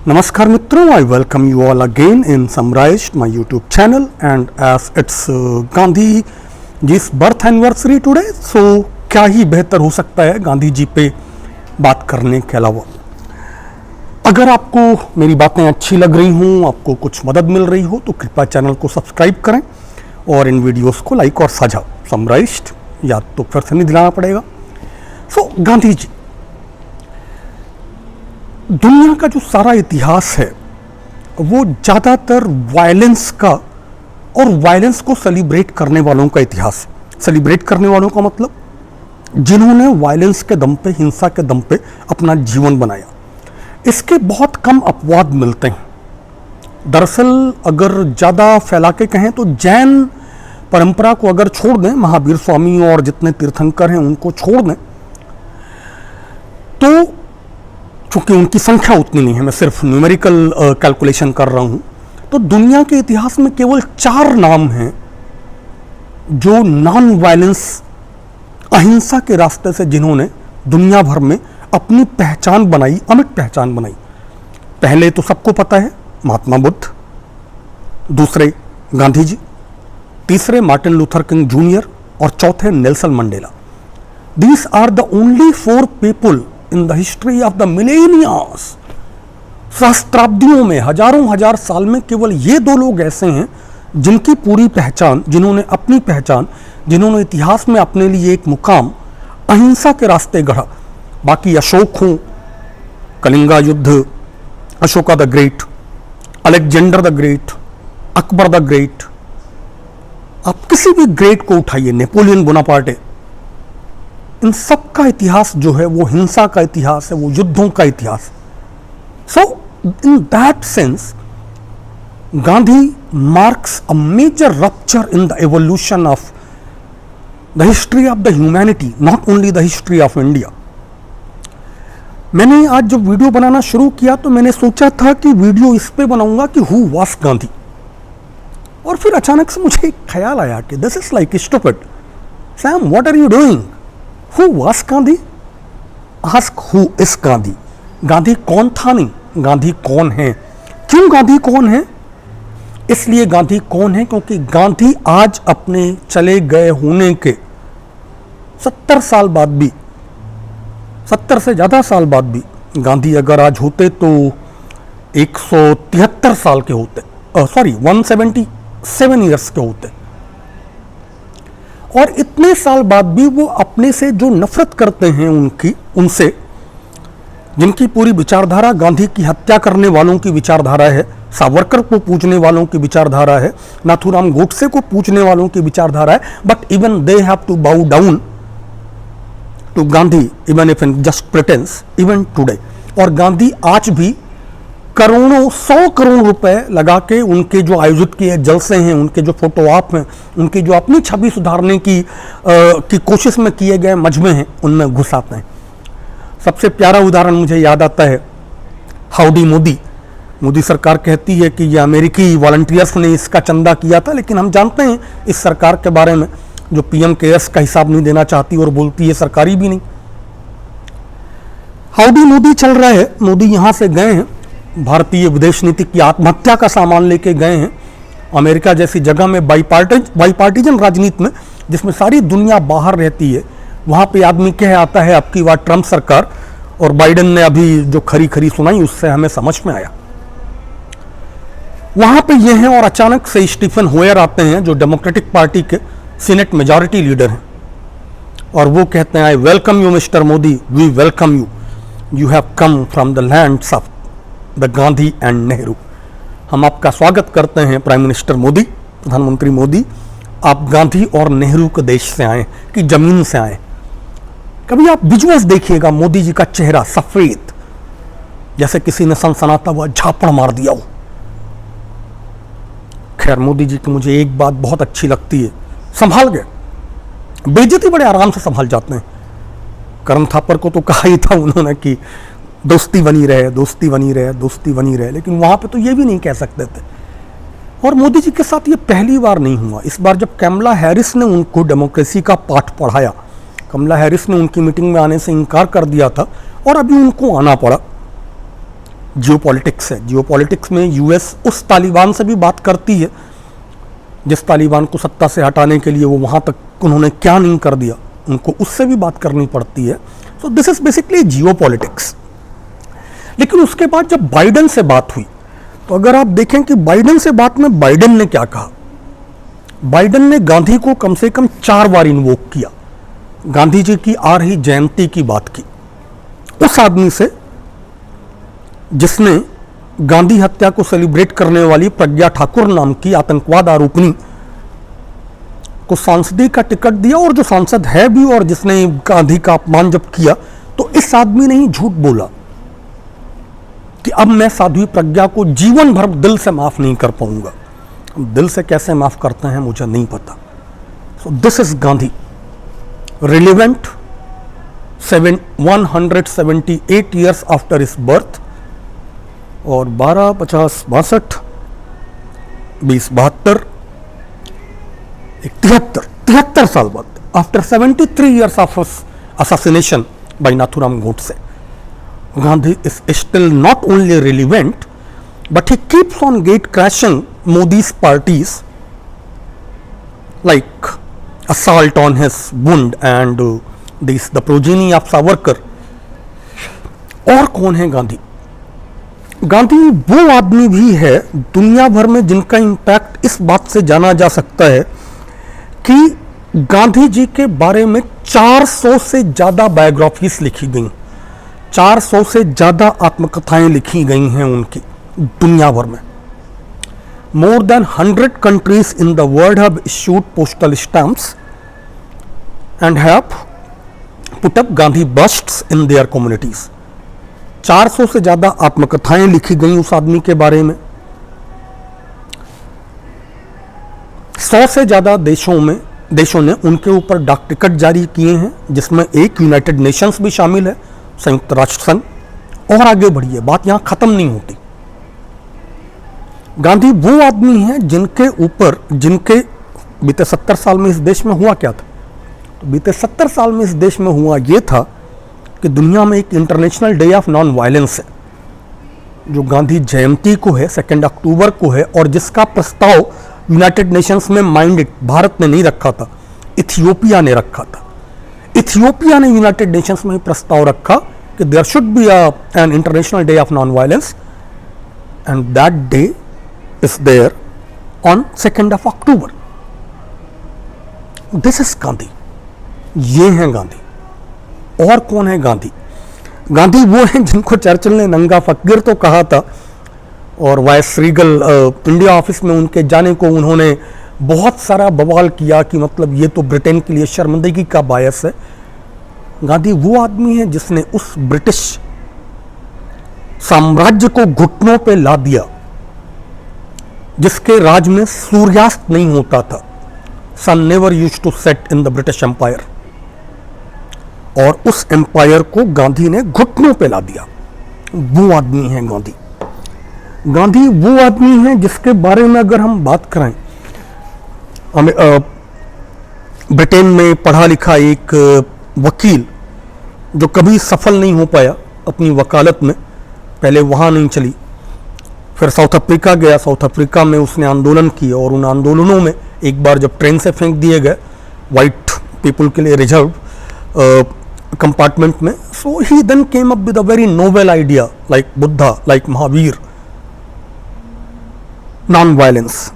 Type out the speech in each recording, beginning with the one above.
Namaskar मित्रों, I welcome you all again in Summarized, my YouTube channel, and as it's Gandhi ji birth anniversary today, so क्या ही बेहतर हो सकता है गांधी जी पे बात करने के अलावा। अगर आपको मेरी बातें अच्छी लग रही हों, आपको कुछ मदद मिल रही हो, तो कृपया चैनल को सब्सक्राइब करें और इन वीडियोस को लाइक और साझा। समराइज्ड या तो फिर से नहीं दिलाना पड़ेगा। सो गांधी जी, दुनिया का जो सारा इतिहास है वो ज़्यादातर वायलेंस का और वायलेंस को सेलिब्रेट करने वालों का इतिहास। सेलिब्रेट करने वालों का मतलब जिन्होंने वायलेंस के दम पे, हिंसा के दम पे अपना जीवन बनाया। इसके बहुत कम अपवाद मिलते हैं। दरअसल अगर ज़्यादा फैला के कहें तो जैन परंपरा को अगर छोड़ दें, महावीर स्वामी और जितने तीर्थंकर हैं उनको छोड़ दें, तो चूंकि उनकी संख्या उतनी नहीं है, मैं सिर्फ न्यूमेरिकल कैलकुलेशन कर रहा हूं, तो दुनिया के इतिहास में केवल 4 नाम हैं जो नॉन वायलेंस, अहिंसा के रास्ते से जिन्होंने दुनिया भर में अपनी पहचान बनाई, अमिट पहचान बनाई। पहले तो सबको पता है, महात्मा बुद्ध। दूसरे गांधी जी। तीसरे मार्टिन लूथर किंग जूनियर और चौथे Nelson Mandela. These are the only 4 people in the history of the millennia. सहस्त्राब्दियों में, हजारों हजार साल में केवल ये 2 लोग ऐसे हैं जिनकी पूरी पहचान, जिन्होंने अपनी पहचान, जिन्होंने इतिहास में अपने लिए एक मुकाम अहिंसा के रास्ते गढ़ा। बाकी अशोक हों, कलिंगा युद्ध, Ashoka the great, Alexander the great, Akbar the great, आप किसी भी ग्रेट को उठाइए, नेपोलियन बोनापार्टे, इन सब का इतिहास जो है वो हिंसा का इतिहास है, वो युद्धों का इतिहास। So in that sense Gandhi marks a major rupture in the evolution of the history of the humanity, not only the history of India. मैंने आज जब वीडियो बनाना शुरू किया तो मैंने सोचा था कि वीडियो इस पे बनाऊंगा कि हु वाज गांधी, और फिर अचानक से मुझे एक ख्याल आया कि this is like stupid. Sam, what are you doing? Who was Gandhi? Ask who is Gandhi. Gandhi कौन था नहीं, गांधी कौन है। क्यों गांधी कौन है? इसलिए गांधी कौन है क्योंकि गांधी आज अपने चले गए होने के 70 साल बाद भी, 70 से ज़्यादा साल बाद भी, गांधी अगर आज होते तो 173 साल के होते, 177 ईयर्स के होते। और इतने साल बाद भी वो अपने से जो नफरत करते हैं उनसे, जिनकी पूरी विचारधारा गांधी की हत्या करने वालों की विचारधारा है, सावरकर को पूजने वालों की विचारधारा है, नाथूराम गोडसे को पूजने वालों की विचारधारा है, but even they have to bow down to Gandhi even if in just pretence even today. और गांधी आज भी करोड़ों, 100 करोड़ रुपए लगा के उनके जो आयोजित किए जलसे हैं, उनके जो फोटो आप हैं, उनकी जो अपनी छवि सुधारने की कोशिश में किए गए मजमे हैं, उनमें घुसाते हैं। सबसे प्यारा उदाहरण मुझे याद आता है हाउडी मोदी। मोदी सरकार कहती है कि ये अमेरिकी वॉलंटियर्स ने इसका चंदा किया था, लेकिन हम जानते हैं इस सरकार के बारे में, जो PM केयर्स का हिसाब नहीं देना चाहती और बोलती है सरकारी भी नहीं। हाउडी मोदी चल रहा है। मोदी यहां से गए हैं, भारतीय विदेश नीति की आत्महत्या का सामान लेके गए हैं अमेरिका जैसी जगह में, बाईपार्टीजन राजनीति में, जिसमें सारी दुनिया बाहर रहती है। वहां पे आदमी कह आता है अब की बार ट्रंप सरकार, और बाइडेन ने अभी जो खरी खरी सुनाई उससे हमें समझ में आया। वहां पे ये हैं और अचानक से स्टीफन होयर आते हैं जो डेमोक्रेटिक पार्टी के सीनेट मेजॉरिटी लीडर हैं, और वो कहते हैं I welcome you mister Modi, we welcome you, you have come from the lands of the Gandhi and Nehru. हम आपका स्वागत करते हैं प्राइम मिनिस्टर मोदी, प्रधानमंत्री मोदी, आप गांधी और नेहरू के देश से आए, कि जमीन से आए। कभी आप विजुअल्स देखिएगा, मोदी जी का चेहरा सफेद, जैसे किसी ने सनसनाता हुआ झापड़ मार दिया हो। खैर, मोदी जी की मुझे एक बात बहुत अच्छी लगती है, संभाल गए, बेइज्जती बड़े आराम से संभाल जाते हैं। करण थापर को तो कहा ही था उन्होंने कि दोस्ती बनी रहे, दोस्ती बनी रहे, दोस्ती बनी रहे, लेकिन वहां पे तो ये भी नहीं कह सकते थे। और मोदी जी के साथ ये पहली बार नहीं हुआ। इस बार जब कमला हैरिस ने उनको डेमोक्रेसी का पाठ पढ़ाया, कमला हैरिस ने उनकी मीटिंग में आने से इनकार कर दिया था और अभी उनको आना पड़ा। जियोपॉलिटिक्स है। जियोपॉलिटिक्स में यूएस उस तालिबान से भी बात करती है जिस तालिबान को सत्ता से हटाने के लिए वो वहाँ तक उन्होंने क्या नहीं कर दिया, उनको उससे भी बात करनी पड़ती है। So this is basically geopolitics. लेकिन उसके बाद जब बाइडेन से बात हुई, तो अगर आप देखें कि बाइडेन से बात में बाइडेन ने क्या कहा, बाइडेन ने गांधी को कम से कम 4 बार इन्वोक किया, गांधी जी की आ रही जयंती की बात की। उस आदमी से जिसने गांधी हत्या को सेलिब्रेट करने वाली प्रज्ञा ठाकुर नाम की आतंकवाद आरोपिनी को सांसदीय का टिकट दिया, और जो सांसद है भी और जिसने गांधी का अपमान जब किया, तो इस आदमी ने ही झूठ बोला कि अब मैं साध्वी प्रज्ञा को जीवन भर दिल से माफ नहीं कर पाऊंगा। दिल से कैसे माफ करते हैं मुझे नहीं पता। So this is Gandhi, relevant 178 years after his birth, और 12, 50, 62, 20, 72, 73 साल बाद, after 73 years of assassination by Nathuram Godse, Gandhi is still not only relevant, but he keeps on gate crashing Modi's parties like assault on his wound and the progeny of Savarkar. और कौन है गांधी? गांधी वो आदमी भी है दुनिया भर में जिनका इंपैक्ट इस बात से जाना जा सकता है कि गांधी जी के बारे में 400 से ज्यादा बायोग्राफीज लिखी गई, 400 से ज्यादा आत्मकथाएं लिखी गई हैं उनकी दुनिया भर में। More than 100 countries in the world have issued postal stamps and have put up Gandhi busts in their communities. 400 से ज्यादा आत्मकथाएं लिखी गई उस आदमी के बारे में। 100 से ज्यादा देशों ने उनके ऊपर डाक टिकट जारी किए हैं, जिसमें एक यूनाइटेड नेशंस भी शामिल है, संयुक्त राष्ट्र संघ। और आगे बढ़िए, बात यहां खत्म नहीं होती। गांधी वो आदमी है जिनके बीते 70 साल में इस देश में हुआ क्या था? तो बीते 70 साल में इस देश में हुआ ये था कि दुनिया में एक international day of non violence है, जो गांधी जयंती को है, 2 अक्टूबर को है, और जिसका प्रस्ताव यूनाइटेड नेशंस में माइंडेड भारत ने नहीं रखा था, इथियोपिया ने रखा था। इथियोपिया ने यूनाइटेड नेशंस में प्रस्ताव रखा कि there should be an international day of non violence, and that day is there on 2 October. This is Gandhi, ये हैं गांधी। और कौन है गांधी? गांधी वो हैं जिनको चर्चिल ने नंगा फकीर तो कहा था, और वाइस रीगल इंडिया ऑफिस में उनके जाने को उन्होंने बहुत सारा बवाल किया कि मतलब ये तो ब्रिटेन के लिए शर्मिंदगी का बायस है। गांधी वो आदमी है जिसने उस ब्रिटिश साम्राज्य को घुटनों पे ला दिया, जिसके राज में सूर्यास्त नहीं होता था। Sun never used to set in the British empire, और उस एम्पायर को गांधी ने घुटनों पे ला दिया। वो आदमी है गांधी। गांधी वो आदमी है जिसके बारे में अगर हम बात करें, ब्रिटेन में पढ़ा लिखा एक वकील जो कभी सफल नहीं हो पाया अपनी वकालत में, पहले वहाँ नहीं चली, फिर साउथ अफ्रीका गया, साउथ अफ्रीका में उसने आंदोलन किए, और उन आंदोलनों में एक बार जब ट्रेन से फेंक दिए गए वाइट पीपल के लिए रिजर्व कंपार्टमेंट में, so he then came up with a very noble idea like Buddha, like Mahavir, non violence.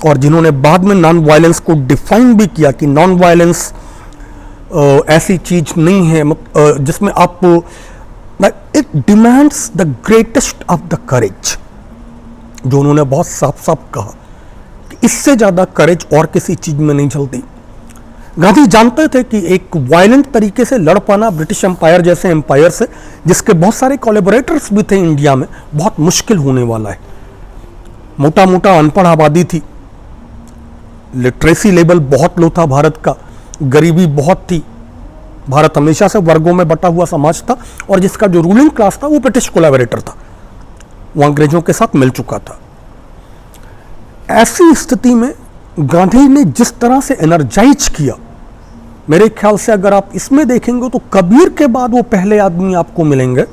और जिन्होंने बाद में नॉन वायलेंस को डिफाइन भी किया कि नॉन वायलेंस ऐसी चीज नहीं है जिसमें आप, it demands the greatest of the courage, जो उन्होंने बहुत साफ साफ कहा कि इससे ज्यादा करेज और किसी चीज में नहीं चलती। गांधी जानते थे कि एक वायलेंट तरीके से लड़ पाना ब्रिटिश एम्पायर जैसे एम्पायर से, जिसके बहुत सारे कोलैबोरेटर्स भी थे इंडिया में, बहुत मुश्किल होने वाला है। मोटा मोटा अनपढ़ आबादी थी, लिटरेसी लेवल बहुत लो था भारत का, गरीबी बहुत थी, भारत हमेशा से वर्गों में बटा हुआ समाज था, और जिसका जो रूलिंग क्लास था वो ब्रिटिश कोलैबोरेटर था, वो अंग्रेजों के साथ मिल चुका था। ऐसी स्थिति में गांधी ने जिस तरह से एनर्जाइज किया, मेरे ख्याल से अगर आप इसमें देखेंगे तो कबीर के बाद वो पहले आदमी आपको मिलेंगे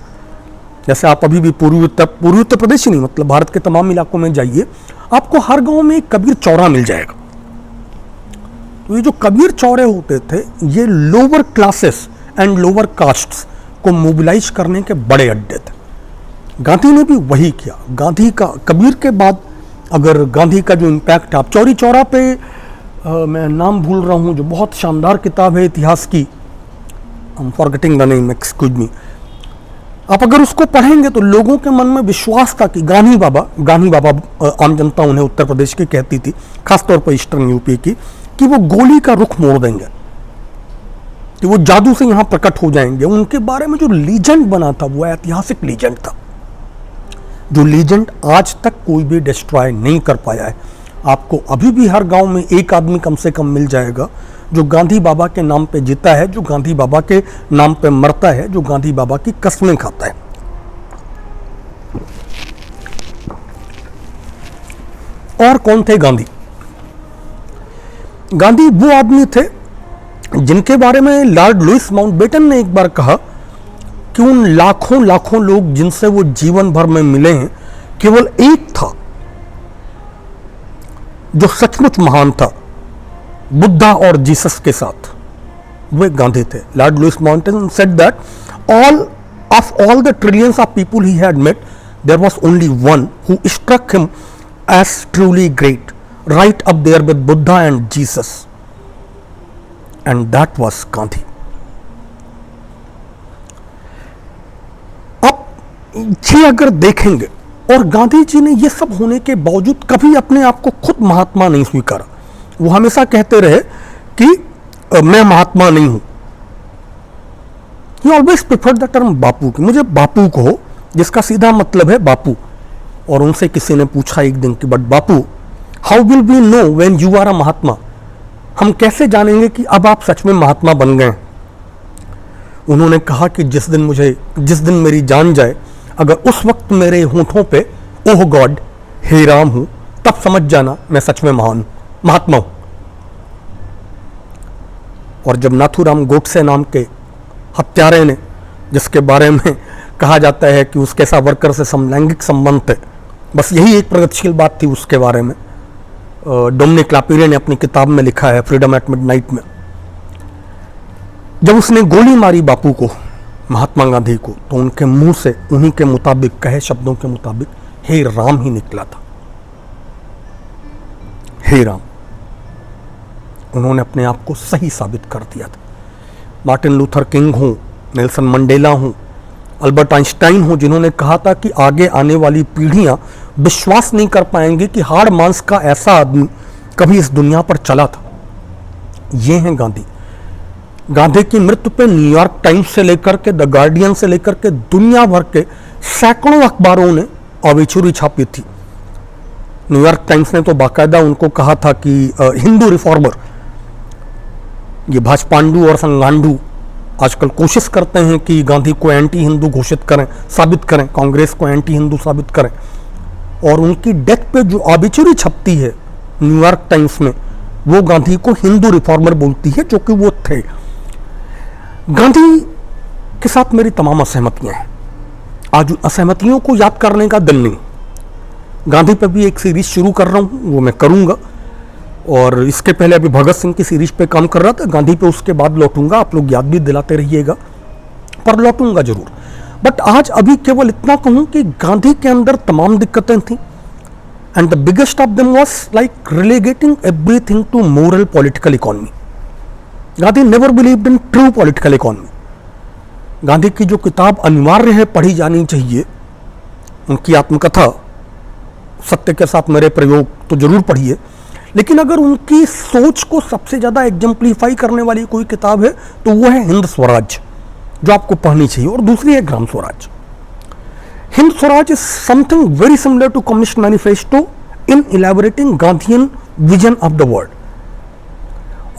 जैसे आप अभी भी पूर्वी उत्तर प्रदेश ही नहीं, मतलब भारत के तमाम इलाकों में जाइए, आपको हर गांव में एक कबीर चौरा मिल जाएगा। तो ये जो कबीर चौरे होते थे, ये lower classes and lower castes को मोबिलाइज करने के बड़े अड्डे थे। गांधी ने भी वही किया। गांधी का कबीर के बाद अगर गांधी का जो इम्पैक्ट, आप चौरी चौरा पे मैं नाम भूल रहा हूँ, जो बहुत शानदार किताब है इतिहास की, I am forgetting the name, excuse me, आप अगर उसको पढ़ेंगे तो लोगों के मन में विश्वास था कि गांधी बाबा आम जनता उन्हें उत्तर प्रदेश की कहती थी, खासतौर पर ईस्टर्न यूपी की, कि वो गोली का रुख मोड़ देंगे, कि वो जादू से यहां प्रकट हो जाएंगे। उनके बारे में जो लीजेंड बना था वो ऐतिहासिक लीजेंड था, जो लीजेंड आज तक कोई भी डिस्ट्रॉय नहीं कर पाया है। आपको अभी भी हर गांव में एक आदमी कम से कम मिल जाएगा जो गांधी बाबा के नाम पे जीता है, जो गांधी बाबा के नाम पे मरता है, जो गांधी बाबा की कस्में खाता है। और कौन थे गांधी? गांधी वो आदमी थे जिनके बारे में लॉर्ड लुईस माउंटबेटन ने एक बार कहा कि उन लाखों लाखों लोग जिनसे वो जीवन भर में मिले हैं, केवल एक था जो सचमुच महान था, बुद्धा और जीसस के साथ, वे गांधी थे। Lord Louis Mountbatten said that all the trillions of people he had met, there was only one who struck him as truly great, right up there with Buddha and Jesus, and that was Gandhi. अब ये अगर देखेंगे, और गांधी जी ने ये सब होने के बावजूद कभी अपने आप को खुद महात्मा नहीं स्वीकारा। वो हमेशा कहते रहे कि मैं महात्मा नहीं हूं। He always preferred the term बापू, कि मुझे बापू कहो, जिसका सीधा मतलब है बापू। और उनसे किसी ने पूछा एक दिन कि but Bapu, how will we know when you are a Mahatma? हम कैसे जानेंगे कि अब आप सच में महात्मा बन गए? उन्होंने कहा कि जिस दिन मेरी जान जाए, अगर उस वक्त मेरे होठों पे ओह गॉड, हे राम हूं, तब समझ जाना मैं सच में महात्मा हूं। और जब नाथूराम गोडसे नाम के हत्यारे ने, जिसके बारे में कहा जाता है कि उसके साथ वर्कर से समलैंगिक संबंध थे, बस यही एक प्रगतिशील बात थी उसके बारे में, डोमिनिक लापिरे ने अपनी किताब में लिखा है फ्रीडम एट मिडनाइट में, जब उसने गोली मारी बापू को, महात्मा गांधी को, तो उनके मुंह से उन्हीं के मुताबिक, कहे शब्दों के मुताबिक, हे राम ही निकला था। हे राम। उन्होंने अपने आप को सही साबित कर दिया था। मार्टिन लूथर किंग हो, नेल्सन मंडेला हो, अल्बर्ट आइंस्टाइन हो, जिन्होंने कहा था कि आगे आने वाली पीढ़ियां विश्वास नहीं कर पाएंगे कि हाड़ मांस का ऐसा आदमी कभी इस दुनिया पर चला था। ये हैं गांधी। गांधी की मृत्यु पे न्यूयॉर्क टाइम्स से लेकर के, द गार्डियन से लेकर के, दुनिया भर के सैकड़ों अखबारों ने ऑबिचुरी छापी थी। न्यूयॉर्क टाइम्स ने तो बाकायदा उनको कहा था कि हिंदू रिफॉर्मर, ये भाजपांडू और संगांडू आजकल कोशिश करते हैं कि गांधी को एंटी हिंदू घोषित करें, साबित करें, कांग्रेस को एंटी हिंदू साबित करें। और उनकी डेथ पे जो ऑबिचुरी छपती है न्यूयॉर्क टाइम्स में, वो गांधी को हिंदू रिफॉर्मर बोलती है, जो कि वो थे। गांधी के साथ मेरी तमाम असहमतियां हैं। आज असहमतियों को याद करने का दिल नहीं। गांधी पर भी एक सीरीज शुरू कर रहा हूं, वो मैं करूंगा। और इसके पहले अभी भगत सिंह की सीरीज पे काम कर रहा था, गांधी पे उसके बाद लौटूंगा। आप लोग याद भी दिलाते रहिएगा, पर लौटूंगा जरूर। बट आज अभी केवल इतना कहूं कि गांधी के अंदर तमाम दिक्कतें थी, and the biggest of them was like relegating everything to moral political economy. Gandhi never believed in true political economy. Gandhi की जो किताब अनिवार्य है, पढ़ी जानी चाहिए, उनकी आत्मकथा सत्य के साथ मेरे प्रयोग, तो जरूर पढ़िए। लेकिन अगर उनकी सोच को सबसे ज्यादा एग्जाम्प्लीफाई करने वाली कोई किताब है तो वो है हिंद स्वराज, जो आपको पढ़नी चाहिए। और दूसरी है Gram Swaraj. Hind Swaraj is something very similar to Communist Manifesto in elaborating Gandhian vision of the world.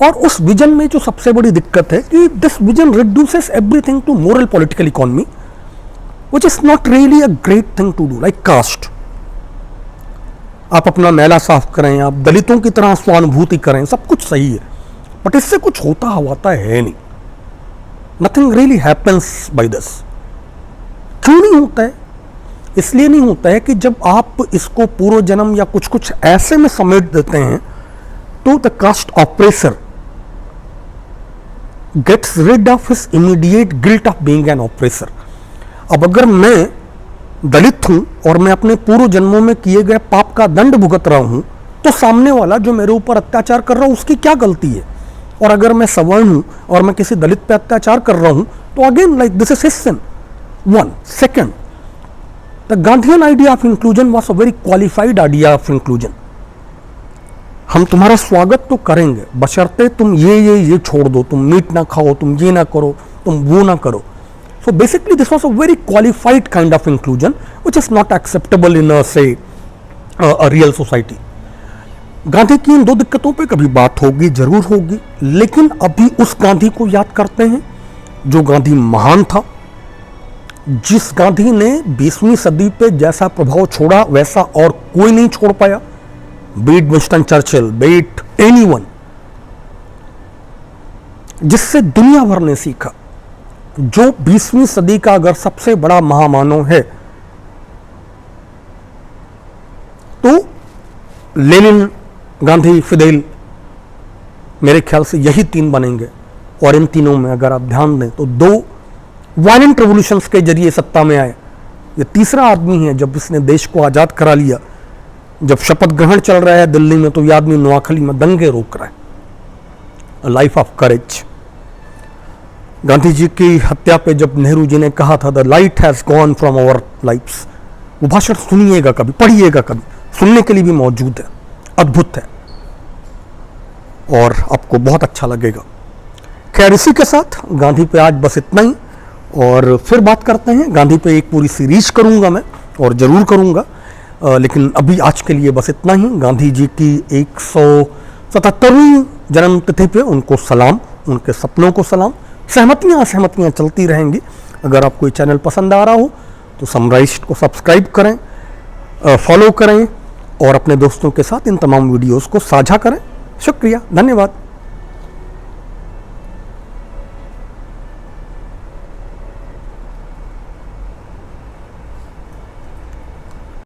और उस विजन में जो सबसे बड़ी दिक्कत है कि this vision reduces everything to moral political economy, which is not really a great thing to do, like caste. आप अपना मैला साफ करें, आप दलितों की तरह स्वानुभूति करें, सब कुछ सही है, बट इससे कुछ होता है नहीं। Nothing really happens by this. क्यों नहीं होता है? इसलिए नहीं होता है कि जब आप इसको पूर्व जन्म या कुछ कुछ ऐसे में समेट देते हैं तो the caste oppressor gets rid of his immediate guilt of being an oppressor. अब अगर मैं दलित हूं और मैं अपने पूर्व जन्मों में किए गए पाप का दंड भुगत रहा हूं, तो सामने वाला जो मेरे ऊपर अत्याचार कर रहा है उसकी क्या गलती है? और अगर मैं सवर्ण हूं और मैं किसी दलित पे अत्याचार कर रहा हूं तो again like this is his sin. One second, the Gandhian idea of inclusion was a very qualified idea of inclusion. हम तुम्हारा स्वागत तो करेंगे बशर्ते तुम ये छोड़ दो, तुम मीट ना खाओ, तुम ये ना करो, तुम वो ना करो। So basically this was a very qualified kind of inclusion which is not acceptable in a real society. Gandhi की इन दो दिक्कतों पे कभी बात होगी, जरूर होगी, लेकिन अभी उस गांधी को याद करते हैं जो गांधी महान था, जिस गांधी ने 20वीं सदी पे जैसा प्रभाव छोड़ा वैसा और कोई नहीं छोड़ पाया, beat Winston Churchill, beat anyone, जिससे दुनिया भर ने सीखा। जो 20वीं सदी का अगर सबसे बड़ा महामानव है तो लेनिन, गांधी, फिदेल, मेरे ख्याल से यही तीन बनेंगे। और इन तीनों में अगर आप ध्यान दें तो दो वायलेंट रेवोल्यूशंस के जरिए सत्ता में आए, ये तीसरा आदमी है जब इसने देश को आजाद करा लिया। जब शपथ ग्रहण चल रहा है दिल्ली में तो ये आदमी नोआखली में दंगे रोक रहा है। Life of courage. Gandhi ji की हत्या पे जब नेहरू जी ने कहा था the light has gone from our lifes, वो भाषण सुनिएगा कभी, पढ़िएगा कभी, सुनने के लिए भी मौजूद है, अद्भुत है और आपको बहुत अच्छा लगेगा। खैर इसी के साथ गांधी पे आज बस इतना ही, और फिर बात करते हैं। गांधी पे एक पूरी सीरीज करूंगा मैं और जरूर करूंगा, लेकिन अभी आज के लिए बस इतना ही। गांधी जी की 177वीं जन्मतिथि पे उनको सलाम, उनके सपनों को सलाम। सहमतियां असहमतियां चलती रहेंगी। अगर आपको ये चैनल पसंद आ रहा हो तो समराइज्ड को सब्सक्राइब करें, फॉलो करें और अपने दोस्तों के साथ इन तमाम वीडियोस को साझा करें। शुक्रिया, धन्यवाद।